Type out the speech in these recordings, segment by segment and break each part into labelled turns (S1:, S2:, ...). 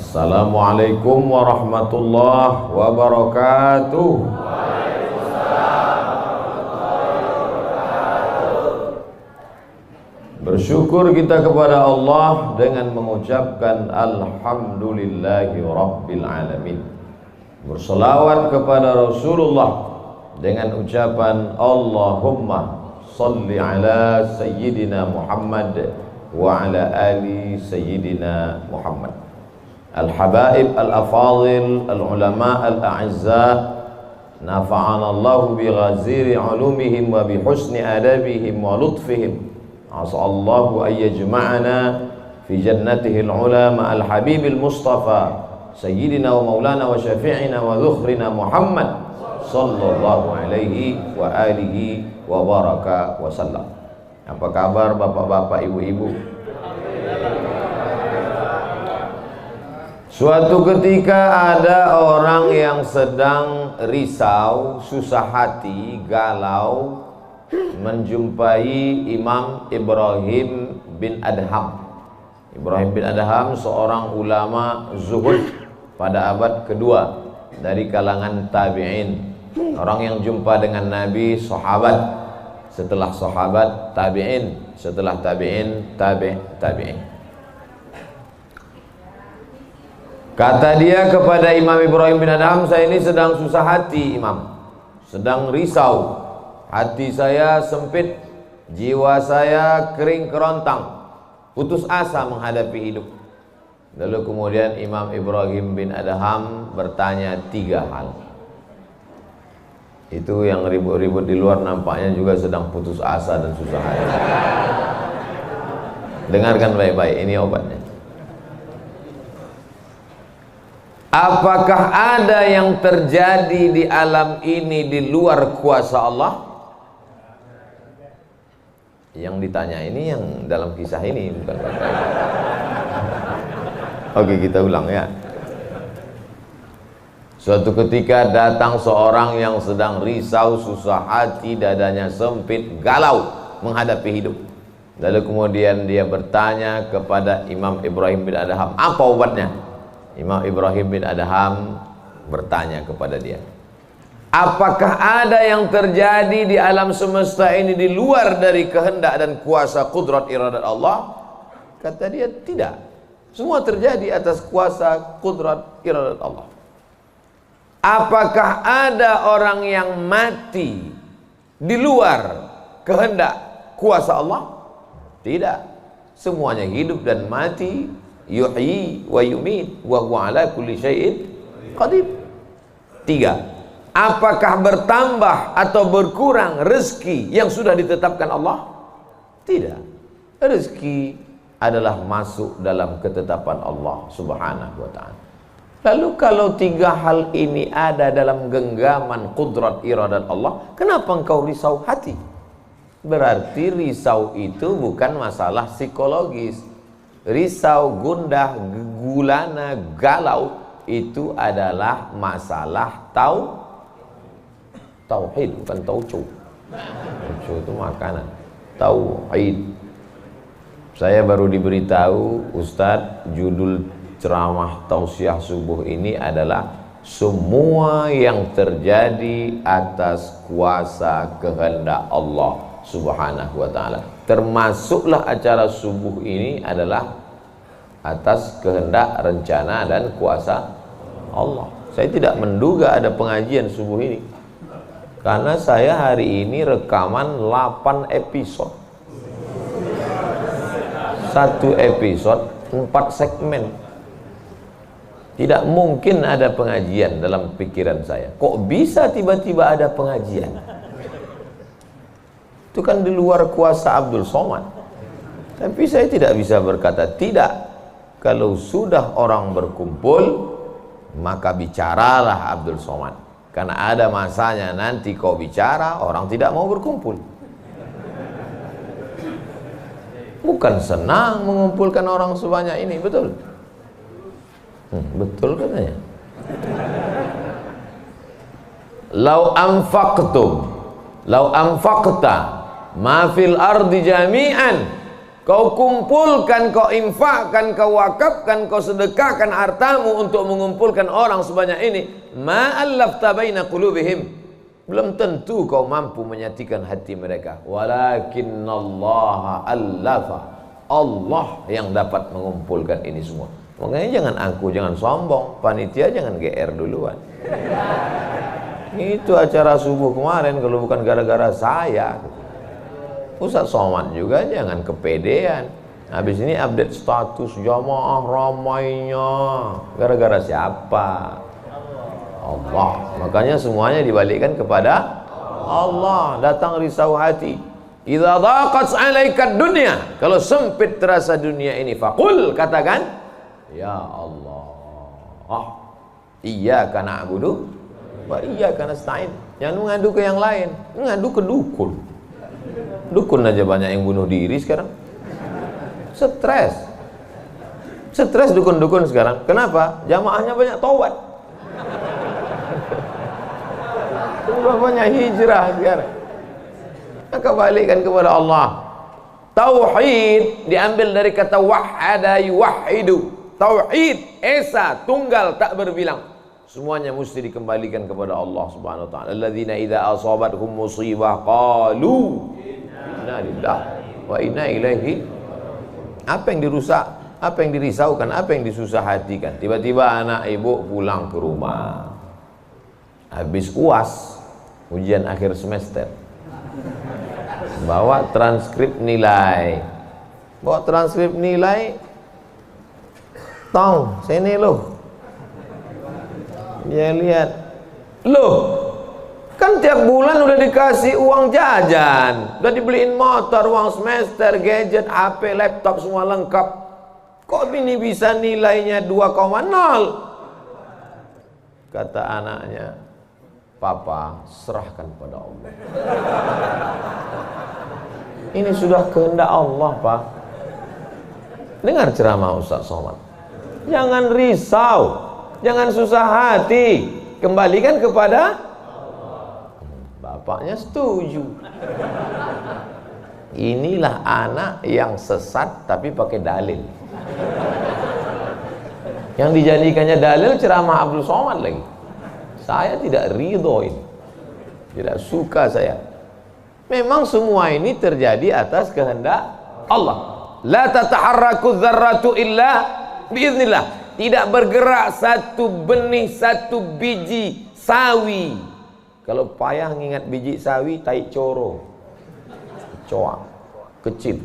S1: Assalamualaikum warahmatullahi wabarakatuh. Bersyukur kita kepada Allah dengan mengucapkan Alhamdulillahi Rabbil Alamin. Berselawat kepada Rasulullah dengan ucapan Allahumma salli ala Sayyidina Muhammad wa ala ali Sayyidina Muhammad. Al-habaib al-afadil al-ulama al-a'izza, nafa'ana Allah bi ghaziri ulumihim wa bi husni adabihim wa lutfihim. As'allahu an yajma'ana fi jannatihi al-ula ma'al habibil mustafa sayyidina wa maulana wa syafi'ina wa dhukhrina Muhammad sallallahu alaihi wa alihi wa baraka wa sallam. Apa kabar bapak-bapak, ibu-ibu? Suatu ketika ada orang yang sedang risau, susah hati, galau, menjumpai Imam Ibrahim bin Adham. Ibrahim bin Adham seorang ulama zuhud pada abad kedua dari kalangan tabi'in. Orang yang jumpa dengan Nabi, sahabat, setelah sahabat tabi'in, setelah tabi'in tabi'in. Kata dia kepada Imam Ibrahim bin Adham, saya ini sedang susah hati Imam, sedang risau, hati saya sempit, jiwa saya kering kerontang, putus asa menghadapi hidup. Lalu kemudian Imam Ibrahim bin Adham bertanya 3 hal. Itu yang ribut-ribut di luar nampaknya juga sedang putus asa dan susah hati. Dengarkan baik-baik, ini obatnya. Apakah ada yang terjadi di alam ini di luar kuasa Allah? Yang ditanya ini yang dalam kisah ini, bukan bapak. Oke, kita ulang ya. Suatu ketika datang seorang yang sedang risau, susah hati, dadanya sempit, galau menghadapi hidup. Lalu kemudian dia bertanya kepada Imam Ibrahim bin Adham, apa obatnya? Imam Ibrahim bin Adham bertanya kepada dia, apakah ada yang terjadi di alam semesta ini di luar dari kehendak dan kuasa kudrat iradat Allah? Kata dia, tidak. Semua terjadi atas kuasa kudrat iradat Allah. Apakah ada orang yang mati di luar kehendak kuasa Allah? Tidak. Semuanya hidup dan mati. Yuhyi wa yumit wa huwa ala kulli syai'in qadir. 3. Apakah bertambah atau berkurang rezeki yang sudah ditetapkan Allah? Tidak. Rezeki adalah masuk dalam ketetapan Allah Subhanahu wa ta'ala. Lalu kalau 3 hal ini ada dalam genggaman kudrat iradat Allah, kenapa engkau risau hati? Berarti risau itu bukan masalah psikologis. Risau, gundah, gulana, galau itu adalah masalah tauhid, bukan tauco. Tauco itu makanan. Tauhid. Saya baru diberitahu, Ustadz, judul ceramah tausiah subuh ini adalah semua yang terjadi atas kuasa kehendak Allah Subhanahu wa ta'ala. Termasuklah acara subuh ini adalah atas kehendak, rencana dan kuasa Allah. Saya tidak menduga ada pengajian subuh ini, karena saya hari ini rekaman 8 episode. 1 episode 4 segmen. Tidak mungkin ada pengajian dalam pikiran saya. Kok bisa tiba-tiba ada pengajian? Itu kan di luar kuasa Abdul Somad. Tapi saya tidak bisa berkata tidak. Kalau sudah orang berkumpul, maka bicaralah Abdul Somad. Karena ada masanya nanti kau bicara, orang tidak mau berkumpul. Bukan senang mengumpulkan orang sebanyak ini, betul? Betul katanya. Lau anfaqta ma fil ardi jami'an, kau kumpulkan, kau infakkan, kau wakafkan, kau sedekahkan hartamu untuk mengumpulkan orang sebanyak ini, ma'allafta baina qulubihim, belum tentu kau mampu menyatukan hati mereka. Walakinnallaha allafa, Allah yang dapat mengumpulkan ini semua. Makanya jangan angku, jangan sombong, panitia jangan GR duluan. Itu acara subuh kemarin kalau bukan gara-gara saya. Ustaz Somad juga jangan kepedean. Habis ini update status jamaah ramainya. Gara-gara siapa? Allah. Makanya semuanya dibalikkan kepada Allah. Datang risau hati. Idza dhaqat 'alaika dunya, kalau sempit terasa dunia ini, faqul, katakan, ya Allah, iyyaka na'budu wa iyyaka nasta'in. Jangan mengadu ke yang lain, mengadu ke dukun. Dukun aja banyak yang bunuh diri sekarang. Stres dukun-dukun sekarang. Kenapa? Jamaahnya banyak taubat. Sudah banyak hijrah sekarang. Maka balikkan kepada Allah. Tauhid diambil dari kata wahada yuwahidu. Tauhid, esa, tunggal, tak berbilang. Semuanya mesti dikembalikan kepada Allah Subhanahu wa taala. Alladzina idza asabathum musibah qalu inna lillahi wa inna ilaihi. Apa yang dirusak, apa yang dirisaukan, apa yang disusah hatikan. Tiba-tiba anak ibu pulang ke rumah, habis UAS, ujian akhir semester, bawa transkrip nilai, tong sini loh. Dia lihat, loh, kan tiap bulan udah dikasih uang jajan, udah dibeliin motor, uang semester, gadget, HP, laptop, semua lengkap. Kok ini bisa nilainya 2,0? Kata anaknya, Papa, serahkan pada Allah. Ini sudah kehendak Allah, Pak. Dengar ceramah Ustaz Somad. Jangan risau, jangan susah hati, kembalikan kepada bapaknya. Setuju. Inilah anak yang sesat tapi pakai dalil. Yang dijadikannya dalil ceramah Abdul Somad lagi. Saya tidak ridho ini, tidak suka saya. Memang semua ini terjadi atas kehendak Allah. La tataharraku dzarratu illa biiznillah. Tidak bergerak satu benih, satu biji sawi. Kalau payah ngingat biji sawi, tai coro, coak, kecil.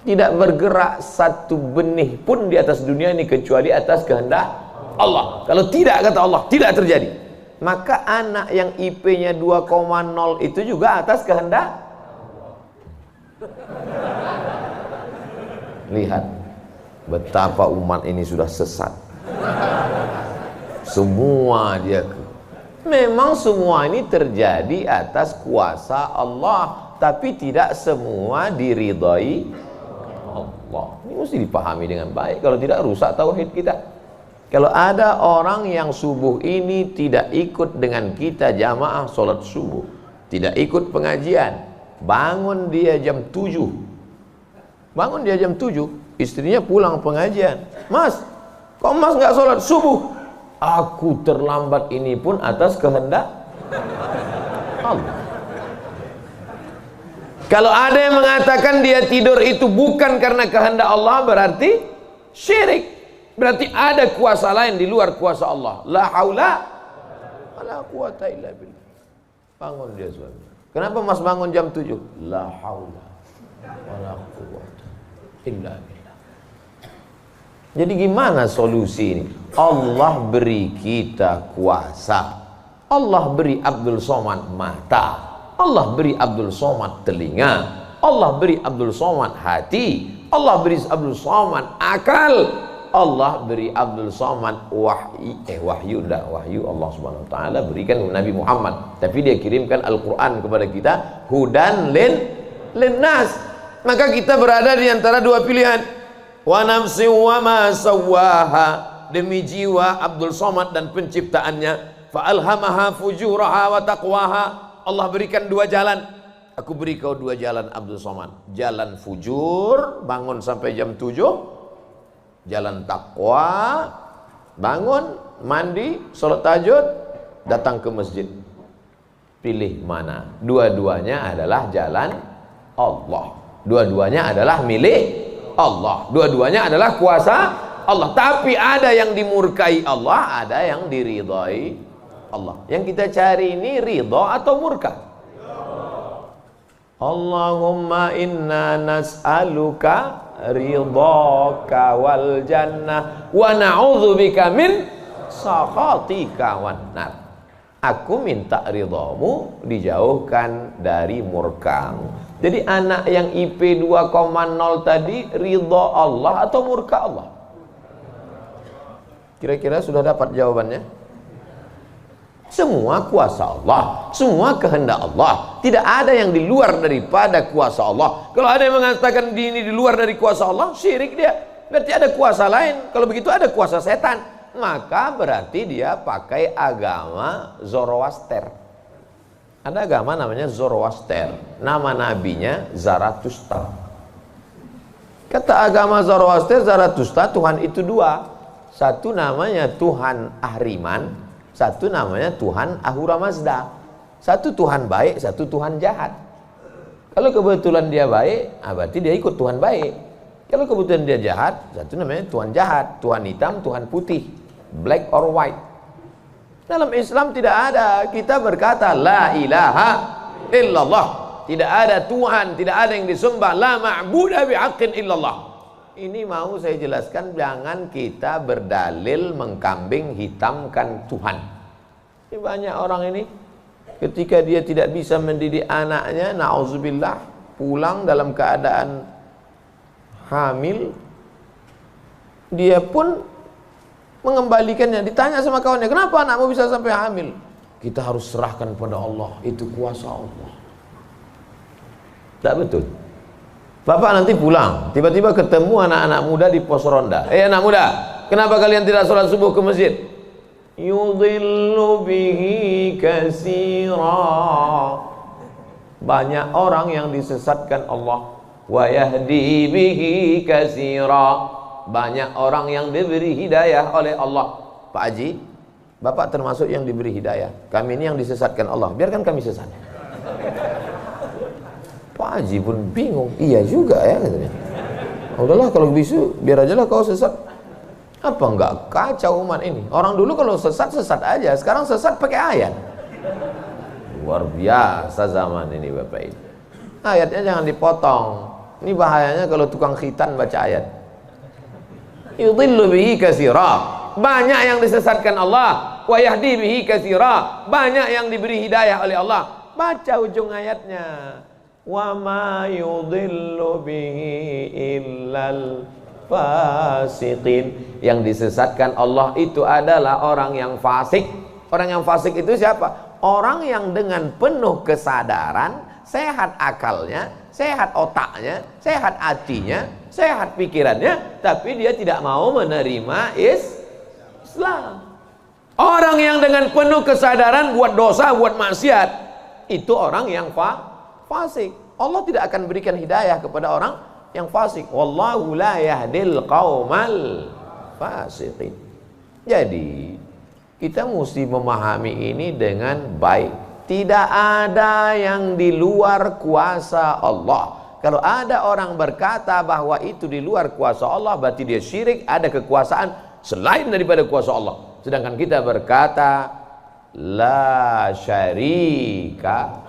S1: Tidak bergerak satu benih pun di atas dunia ini kecuali atas kehendak Allah. Kalau tidak, kata Allah, tidak terjadi. Maka anak yang IP-nya 2,0 itu juga atas kehendak. Lihat betapa umat ini sudah sesat. Semua dia, memang semua ini terjadi atas kuasa Allah, tapi tidak semua diridhai Allah. Ini mesti dipahami dengan baik, kalau tidak rusak tauhid kita. Kalau ada orang yang subuh ini tidak ikut dengan kita jamaah sholat subuh, tidak ikut pengajian, bangun dia jam 7, istrinya pulang pengajian, Mas, kok Mas nggak sholat subuh? Aku terlambat, ini pun atas kehendak Allah. Kalau ada yang mengatakan dia tidur itu bukan karena kehendak Allah, berarti syirik. Berarti ada kuasa lain di luar kuasa Allah. La haula wala quwata illa billah. Bangun dia suami. Kenapa Mas bangun jam 7? La haula wala quwata illa billah. Jadi gimana solusi ini? Allah beri kita kuasa. Allah beri Abdul Somad mata. Allah beri Abdul Somad telinga. Allah beri Abdul Somad hati. Allah beri Abdul Somad akal. Allah beri Abdul Somad wahyu Allah Subhanahu wa taala berikan Nabi Muhammad, tapi dia kirimkan Al-Qur'an kepada kita, hudan linnas. Maka kita berada di antara dua pilihan. Wa nafsi wa ma sawwaha, demi jiwa Abdul Somad dan penciptaannya, fa alhamaha fujuraha wa taqwaha. Allah berikan dua jalan. aku beri kau dua jalan Abdul Somad. Jalan fujur, bangun sampai jam 7. Jalan takwa, bangun, mandi, sholat tahajud, datang ke masjid. Pilih mana? Dua-duanya adalah jalan Allah. Dua-duanya adalah milik Allah. Dua-duanya adalah kuasa Allah. Tapi ada yang dimurkai Allah, ada yang diridhai Allah. Yang kita cari ini ridha atau murka? Allahumma inna nas'aluka ridhaka wal jannah wa na'udzubika min sakhatika wan nar. Aku minta ridhamu, dijauhkan dari murkamu. Jadi anak yang IP 2,0 tadi ridha Allah atau murka Allah? Kira-kira sudah dapat jawabannya? Semua kuasa Allah, semua kehendak Allah. Tidak ada yang di luar daripada kuasa Allah. Kalau ada yang mengatakan ini di luar dari kuasa Allah, syirik dia. Berarti ada kuasa lain. Kalau begitu ada kuasa setan. Maka berarti dia pakai agama Zoroaster. Ada agama namanya Zoroaster. Nama nabinya Zarathustra. Kata agama Zoroaster, Zarathustra, Tuhan itu dua. Satu namanya Tuhan Ahriman, satu namanya Tuhan Ahura Mazda. Satu Tuhan baik, satu Tuhan jahat. Kalau kebetulan dia baik, berarti dia ikut Tuhan baik. Kalau kebetulan dia jahat, satu namanya Tuhan jahat. Tuhan hitam, Tuhan putih, black or white. Dalam Islam tidak ada. Kita berkata la ilaha illallah. Tidak ada Tuhan, tidak ada yang disembah. La ma'budu bihaqqin illallah. Ini mau saya jelaskan, jangan kita berdalil mengkambing hitamkan Tuhan. Ini banyak orang ini ketika dia tidak bisa mendidik anaknya, na'udzubillah, pulang dalam keadaan hamil, dia pun mengembalikannya. Ditanya sama kawannya, kenapa anakmu bisa sampai hamil? Kita harus serahkan pada Allah, itu kuasa Allah. Tak betul. Bapak nanti pulang, tiba-tiba ketemu anak-anak muda di pos ronda. Anak muda, kenapa kalian tidak sholat subuh ke masjid? Yudhillu bihi katsira. Banyak orang yang disesatkan Allah. Wa yahdi bihi katsira. Banyak orang yang diberi hidayah oleh Allah. Pak Haji, Bapak termasuk yang diberi hidayah. Kami ini yang disesatkan Allah. Biarkan kami sesat. Pak Haji pun bingung. Iya juga ya katanya. Udahlah kalau bisu, biar aja lah kau sesat. Apa enggak kacau umat ini? Orang dulu kalau sesat, sesat aja. Sekarang sesat pakai ayat. Luar biasa zaman ini Bapak ini. Ayatnya jangan dipotong. Ini bahayanya kalau tukang khitan baca ayat. Yudhillu bihi katsira. Banyak yang disesatkan Allah. Wa yahdi bihi katsira. Banyak yang diberi hidayah oleh Allah. Baca ujung ayatnya. Wa ma yudhillu bihi illal fasiqin. Yang disesatkan Allah itu adalah orang yang fasik. Orang yang fasik itu siapa? Orang yang dengan penuh kesadaran, sehat akalnya, sehat otaknya, sehat hatinya, sehat pikirannya, tapi dia tidak mau menerima Islam. Orang yang dengan penuh kesadaran buat dosa, buat maksiat, itu orang yang fasik. Allah tidak akan berikan hidayah kepada orang yang fasik. Wallahu la yahdil qaumal fasiqin. Jadi kita mesti memahami ini dengan baik. Tidak ada yang di luar kuasa Allah. Kalau ada orang berkata bahwa itu di luar kuasa Allah, berarti dia syirik, ada kekuasaan selain daripada kuasa Allah. Sedangkan kita berkata la syarika,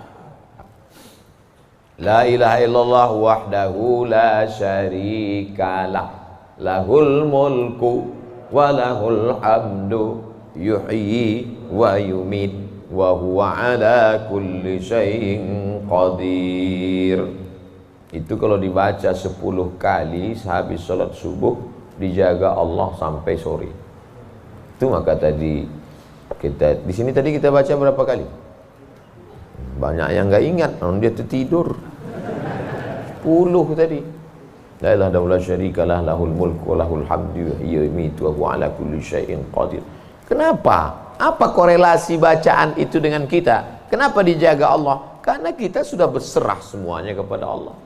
S1: la ilaha illallah wahdahu la syarikalah, lahul mulku wa lahul hamdu yuhyi wa yumit wa huwa ala kulli syai'in qadir. Itu kalau dibaca 10 kali sehabis sholat subuh, dijaga Allah sampai sore. Itu maka tadi kita di sini tadi kita baca berapa kali? Banyak yang nggak ingat, dia tertidur. 10 tadi. La ilaha illallah syarikalah, lahul mulku wa lahul hamdu yuhyi wa yumiitu wa huwa ala kulli syai'in qadir. Kenapa? Apa korelasi bacaan itu dengan kita? Kenapa dijaga Allah? Karena kita sudah berserah semuanya kepada Allah.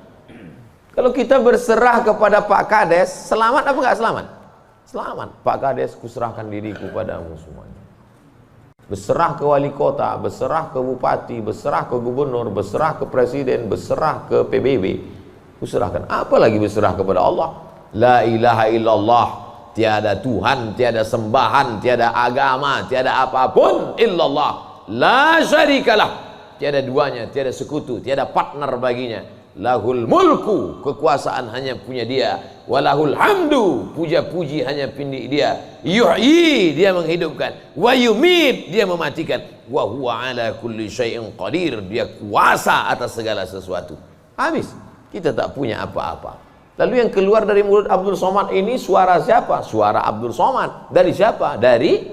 S1: Kalau kita berserah kepada Pak Kades, selamat apa enggak selamat? Selamat. Pak Kades, kuserahkan diriku padamu semuanya. Berserah ke wali kota, berserah ke bupati, berserah ke gubernur, berserah ke presiden, berserah ke PBB. Kuserahkan. Apalagi berserah kepada Allah. La ilaha illallah. Tiada Tuhan, tiada sembahan, tiada agama, tiada apapun illallah. La syarikalah. Tiada duanya, tiada sekutu, tiada partner baginya. Lahul mulku, kekuasaan hanya punya dia. Walahul hamdu, puja-puji hanya punya dia. Yuhyi, dia menghidupkan. Wa yumit, dia mematikan. Wa huwa ala kulli syai'in qadir, dia kuasa atas segala sesuatu. Habis, kita tak punya apa-apa. Lalu yang keluar dari mulut Abdul Somad ini suara siapa? Suara Abdul Somad. Dari siapa? Dari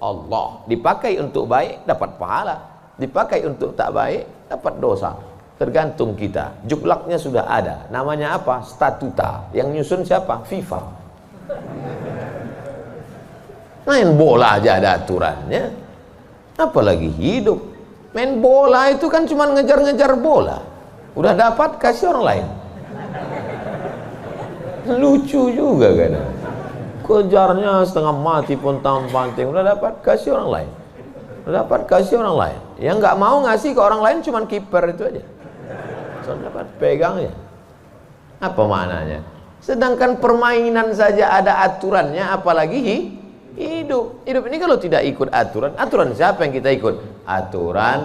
S1: Allah. Dipakai untuk baik, dapat pahala. Dipakai untuk tak baik, dapat dosa. Tergantung kita. Juklaknya sudah ada. Namanya apa? Statuta. Yang nyusun siapa? FIFA. Main bola aja ada aturannya. Apalagi hidup. Main bola itu kan cuma ngejar-ngejar bola. Udah dapat, kasih orang lain. Lucu juga kan. Kejarnya setengah mati pun tampanting. Udah dapat, kasih orang lain. Udah dapat, kasih orang lain. Yang nggak mau ngasih ke orang lain cuma kiper itu aja. So, dapat pegangnya. Apa maknanya? Sedangkan permainan saja ada aturannya, apalagi hidup. Hidup ini kalau tidak ikut aturan, aturan siapa yang kita ikut? Aturan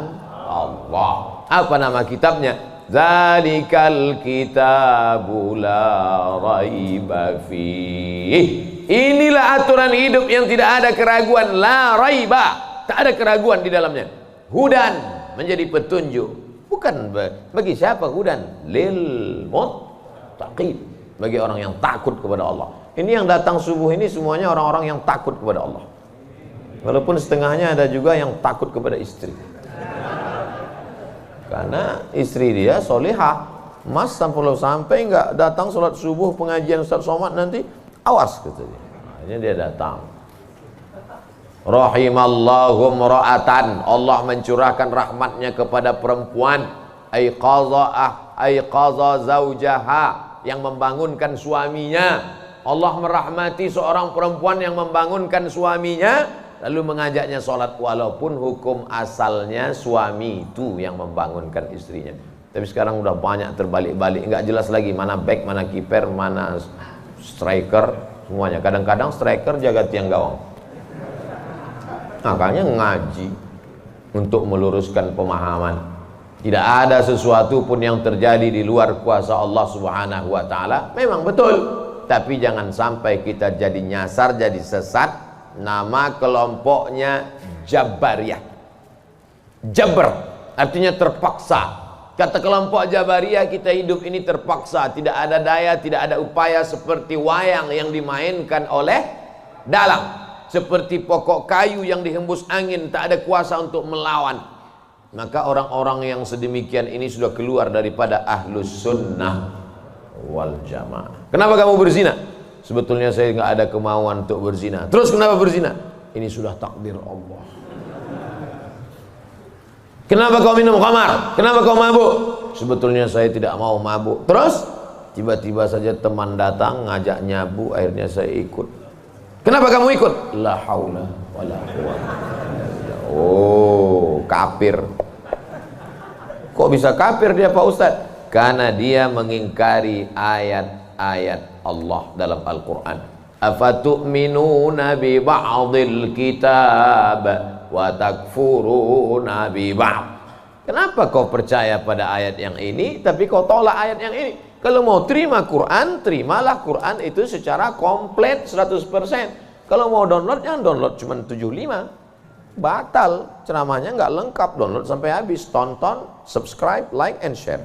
S1: Allah. Apa nama kitabnya? Zalikal kitabu la raiba fih. Inilah aturan hidup yang tidak ada keraguan, la raiba. Tak ada keraguan di dalamnya. Hudan, menjadi petunjuk. Bukan bagi siapa hudan? Lil muttaqin, bagi orang yang takut kepada Allah. Ini yang datang subuh ini semuanya orang-orang yang takut kepada Allah. Walaupun setengahnya ada juga yang takut kepada istri. Karena istri dia solihah. Mas sampai nggak datang sholat subuh pengajian Ustaz Somad nanti, awas katanya. Akhirnya dia datang. Rahimallahu mra'atan, Allah mencurahkan rahmatnya kepada perempuan. Aiqaza zaujaha, yang membangunkan suaminya. Allah merahmati seorang perempuan yang membangunkan suaminya, lalu mengajaknya sholat, walaupun hukum asalnya suami itu yang membangunkan istrinya. Tapi sekarang udah banyak terbalik-balik, nggak jelas lagi mana back, mana kiper, mana striker, semuanya. Kadang-kadang striker jaga tiang gawang. Makanya ngaji untuk meluruskan pemahaman. Tidak ada sesuatu pun yang terjadi di luar kuasa Allah Subhanahu wa taala. Memang betul, tapi jangan sampai kita jadi nyasar, jadi sesat. Nama kelompoknya Jabariyah. Jabr artinya terpaksa. Kata kelompok Jabariyah, kita hidup ini terpaksa, tidak ada daya, tidak ada upaya, seperti wayang yang dimainkan oleh dalang. Seperti pokok kayu yang dihembus angin, tak ada kuasa untuk melawan. Maka orang-orang yang sedemikian ini sudah keluar daripada ahlus sunnah wal jamaah. Kenapa kamu berzina? Sebetulnya saya nggak ada kemauan untuk berzina. Terus kenapa berzina? Ini sudah takdir Allah. Kenapa kau minum khamar? Kenapa kau mabuk? Sebetulnya saya tidak mau mabuk. Terus tiba-tiba saja teman datang ngajak nyabu, akhirnya saya ikut. Kenapa kamu ikut? La haula wala quwwata. Oh, kafir. Kok bisa kafir dia Pak Ustaz? Karena dia mengingkari ayat-ayat Allah dalam Al-Quran. Afatu'minuna bi ba'dil kitab wa takfuruna bi ba'd. Kenapa kau percaya pada ayat yang ini tapi kau tolak ayat yang ini? Kalau mau terima Quran, terimalah Quran itu secara komplit 100%. Kalau mau download, jangan download cuma 75. Batal, ceramahnya nggak lengkap. Download sampai habis, tonton, subscribe, like, and share.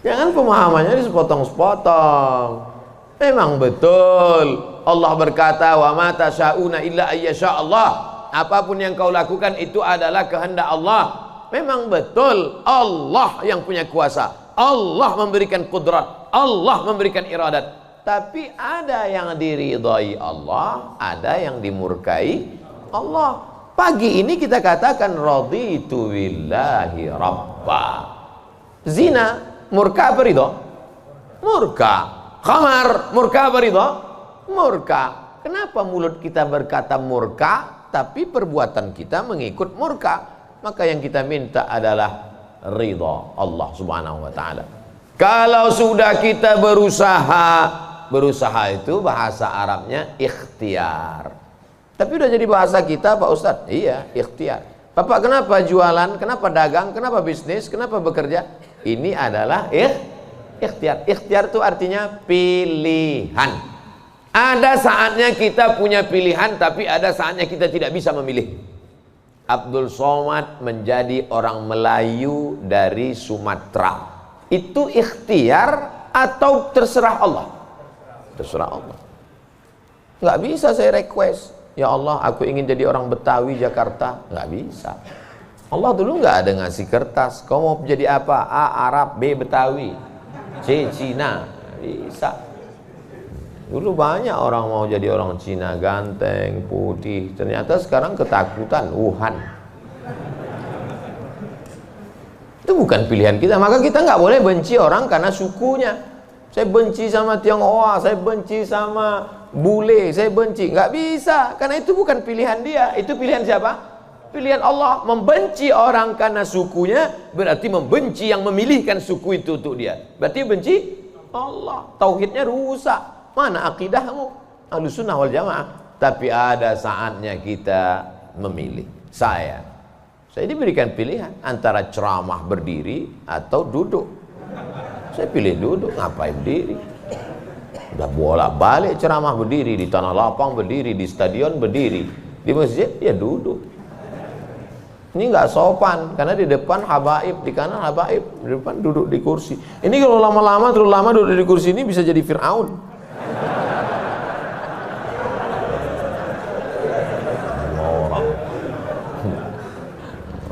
S1: Jangan pemahamannya disepotong-sepotong. Memang betul Allah berkata, wa ma tasyauna illa ayyasha Allah. Apapun yang kau lakukan itu adalah kehendak Allah. Memang betul Allah yang punya kuasa. Allah memberikan kudrat, Allah memberikan iradat. Tapi ada yang diridhai Allah, ada yang dimurkai Allah. Pagi ini kita katakan raditu billahi rabba. Zina murka apa ridho? Murka. Khamar murka apa ridho? Murka. Kenapa mulut kita berkata murka tapi perbuatan kita mengikut murka? Maka yang kita minta adalah ridha Allah Subhanahu wa taala. Kalau sudah kita berusaha itu bahasa Arabnya ikhtiar. Tapi udah jadi bahasa kita Pak Ustadz. Iya, ikhtiar. Bapak kenapa jualan, kenapa dagang, kenapa bisnis, kenapa bekerja? Ini adalah ikhtiar. Ikhtiar itu artinya pilihan. Ada saatnya kita punya pilihan, tapi ada saatnya kita tidak bisa memilih. Abdul Somad menjadi orang Melayu dari Sumatera. Itu ikhtiar atau terserah Allah? Terserah Allah. Nggak bisa saya request, ya Allah aku ingin jadi orang Betawi Jakarta. Nggak bisa. Allah dulu nggak ada ngasih kertas, kau mau jadi apa? A. Arab, B. Betawi, C. Cina. Bisa. Dulu banyak orang mau jadi orang Cina, ganteng, putih. Ternyata sekarang ketakutan, Wuhan. Itu bukan pilihan kita. Maka kita nggak boleh benci orang karena sukunya. Saya benci sama Tionghoa, saya benci sama bule, saya benci. Nggak bisa, karena itu bukan pilihan dia. Itu pilihan siapa? Pilihan Allah. Membenci orang karena sukunya berarti membenci yang memilihkan suku itu untuk dia. Berarti benci Allah. Tauhidnya rusak. Mana akidahmu? Ahlussunnah wal jamaah. Tapi ada saatnya kita memilih. Saya diberikan pilihan antara ceramah berdiri atau duduk. Saya pilih duduk. Ngapain berdiri? Udah bolak-balik ceramah berdiri, di tanah lapang berdiri, di stadion berdiri, di masjid ya duduk. Ini nggak sopan karena di depan habaib, di kanan habaib, di depan duduk di kursi. Ini kalau lama-lama terlalu lama duduk di kursi ini bisa jadi Fir'aun.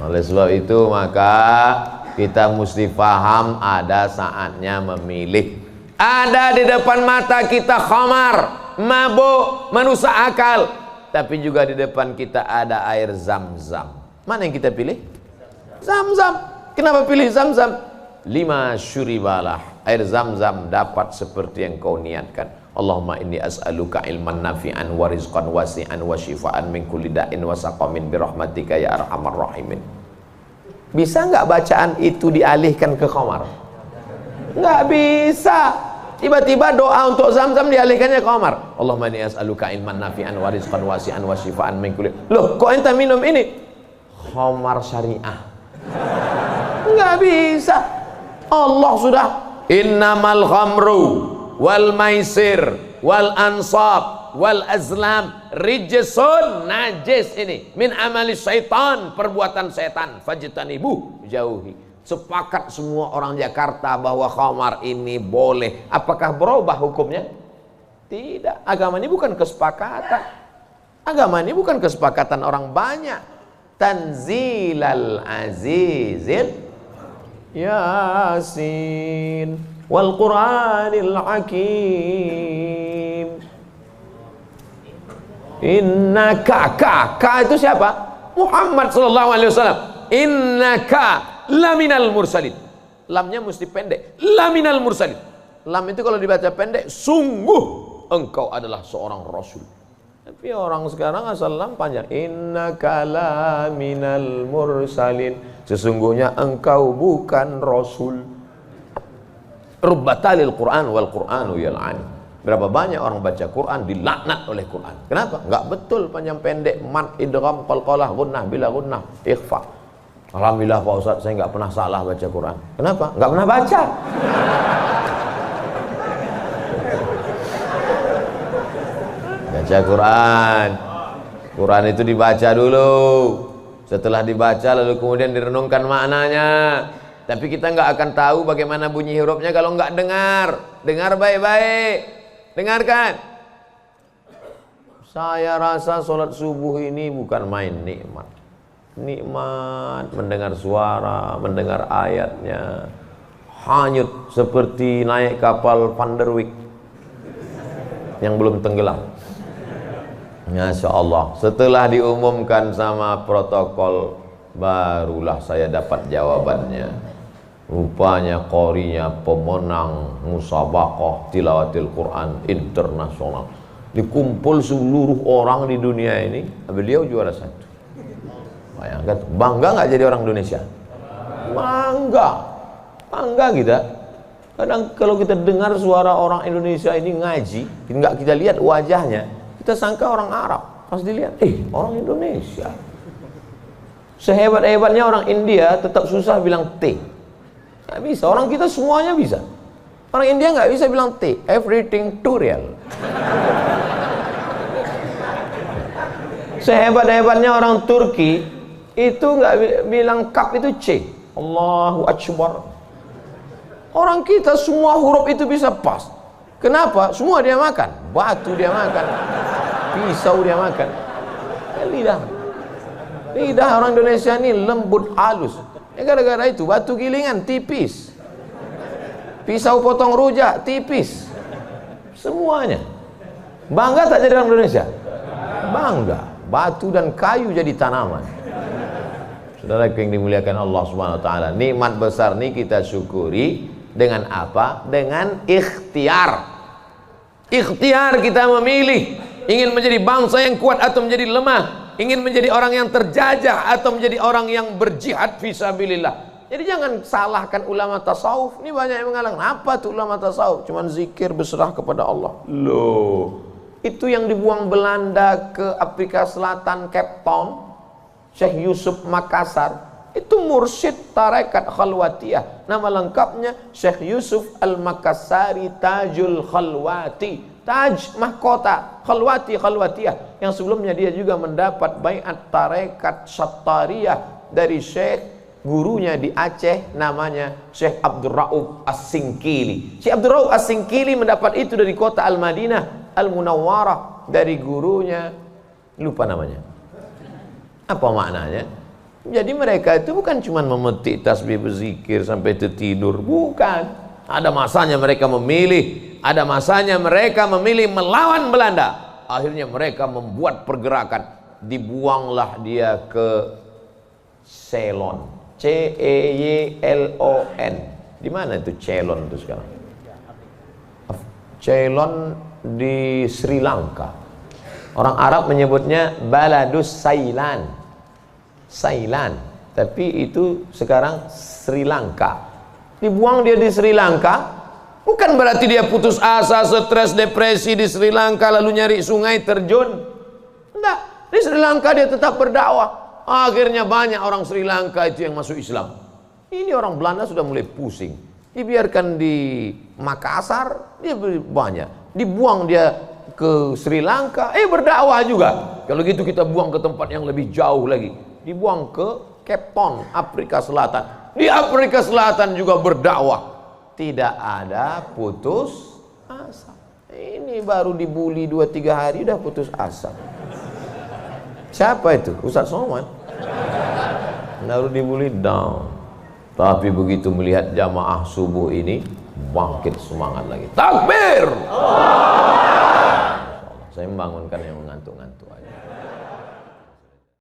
S1: Oleh sebab itu maka kita mesti paham ada saatnya memilih. Ada di depan mata kita khamar, mabuk, merusak akal. Tapi juga di depan kita ada air Zam-Zam. Mana yang kita pilih? Zam-Zam. Kenapa pilih Zam-Zam? 5 syuribalah. Air Zam-Zam dapat seperti yang kau niatkan. Allahumma inni as'aluka ilman nafi'an wa rizqan wasi'an wa shifaan min kulli da'in wa saqamin birahmatika ya arhamar rahimin. Bisa nggak bacaan itu dialihkan ke khamar? Nggak bisa. Tiba-tiba doa untuk Zam-Zam dialihkannya ke khamar. Allahumma inni as'aluka ilman nafi'an wa rizqan wasi'an wa shifaan min kulli. Loh, kok ente minum ini? Khamar syariah. Nggak bisa. Allah sudah innamal khamru wal maisir wal ansab wal azlam rijsun, najis ini, min amali syaitan, perbuatan setan, fajtanibuh, jauhi. Sepakat semua orang Jakarta bahwa khamar ini boleh. Apakah berubah hukumnya? Tidak. Agama ini bukan kesepakatan. Agama ini bukan kesepakatan orang banyak. Tanzilal azizil Yasin wal Qur'anil Hakim. Innaka, ka itu siapa? Muhammad sallallahu alaihi wasallam. Innaka laminal mursalin. Lamnya mesti pendek. Laminal mursalin. Lam itu kalau dibaca pendek, sungguh engkau adalah seorang rasul. Tapi orang sekarang asal lam panjang. Innaka laminal mursalin. Sesungguhnya engkau bukan rasul. Rubbatalil Qur'an wal Qur'anu yal'an. Berapa banyak orang baca Quran dilaknat oleh Quran. Kenapa? Enggak betul panjang pendek, mat, idgham, qalqalah, gunnah, bila gunnah, ikhfa. Alhamdulillah Pak Ustaz, saya enggak pernah salah baca Quran. Kenapa? Enggak pernah baca. Baca Quran. Quran itu dibaca dulu. Setelah dibaca lalu kemudian direnungkan maknanya. Tapi kita nggak akan tahu bagaimana bunyi hurufnya kalau nggak dengar. Dengar baik-baik. Dengarkan. Saya rasa sholat subuh ini bukan main nikmat. Nikmat mendengar suara, mendengar ayatnya. Hanyut seperti naik kapal Van der Wijk yang belum tenggelam. Masya Allah, setelah diumumkan sama protokol, barulah saya dapat jawabannya. Rupanya qorinya pemenang musabaqah tilawatil Quran internasional. Dikumpul seluruh orang di dunia ini, beliau juara 1. Bayangkan, bangga nggak jadi orang Indonesia? Bangga, bangga kita. Kadang kalau kita dengar suara orang Indonesia ini ngaji, nggak kita lihat wajahnya, kita sangka orang Arab. Pas dilihat, orang Indonesia. Sehebat-hebatnya orang India tetap susah bilang T. Nggak bisa, orang kita semuanya bisa. Orang India nggak bisa bilang T, everything too real. Sehebat-hebatnya orang Turki itu nggak bilang kap itu C. Allahu Akbar. Orang kita semua huruf itu bisa pas. Kenapa? Semua dia makan. Batu dia makan, pisau dia makan. Lidah orang Indonesia ini lembut halus. Gara-gara itu batu gilingan tipis, pisau potong rujak tipis, semuanya. Bangga tak jadi orang Indonesia? Bangga. Batu dan kayu jadi tanaman. Saudara yang dimuliakan Allah Subhanahu wa taala, nikmat besar ini kita syukuri dengan apa? Dengan ikhtiar. Ikhtiar kita memilih ingin menjadi bangsa yang kuat atau menjadi lemah, ingin menjadi orang yang terjajah atau menjadi orang yang berjihad fisabilillah. Jadi jangan salahkan ulama tasawuf. Ini banyak yang mengatakan, apa tuh ulama tasawuf? Cuman zikir berserah kepada Allah. Loh, itu yang dibuang Belanda ke Afrika Selatan, Cape Town, Syekh Yusuf Makassar, itu mursyid tarekat khalwatiyah. Nama lengkapnya Syekh Yusuf Al-Makassari Tajul Khalwati. Taj mahkota, khalwati khalwatiyah. Yang sebelumnya dia juga mendapat baiat tarekat Sattariyah dari Syekh gurunya di Aceh, namanya Syekh Abdul Rauf As-Singkili. Syekh Abdul Rauf As-Singkili mendapat itu dari kota Al-Madinah Al-Munawwarah, dari gurunya, lupa namanya. Apa maknanya? Jadi mereka itu bukan cuma memetik tasbih berzikir sampai tertidur, bukan. Ada masanya mereka memilih, ada masanya mereka memilih melawan Belanda. Akhirnya mereka membuat pergerakan, dibuanglah dia ke Ceylon, C-E-Y-L-O-N. Di mana itu Ceylon itu sekarang? Ceylon di Sri Lanka. Orang Arab menyebutnya Baladus Sailan, Sailan, tapi itu sekarang Sri Lanka. Dibuang dia di Sri Lanka, bukan berarti dia putus asa, stres, depresi di Sri Lanka lalu nyari sungai terjun. Enggak, di Sri Lanka dia tetap berdakwah. Akhirnya banyak orang Sri Lanka itu yang masuk Islam. Ini orang Belanda sudah mulai pusing. Dibiarkan di Makassar, dia banyak. Dibuang dia ke Sri Lanka, berdakwah juga. Kalau gitu kita buang ke tempat yang lebih jauh lagi. Dibuang ke Cape Town, Afrika Selatan. Di Afrika Selatan juga berdakwah. Tidak ada putus asa. Ini baru dibully 2-3 hari udah putus asa. Siapa itu? Ustaz Somad. Baru dibully down. Tapi begitu melihat jamaah subuh ini, bangkit semangat lagi. Takbir! Saya membangunkan yang mengantuk-ngantuk aja.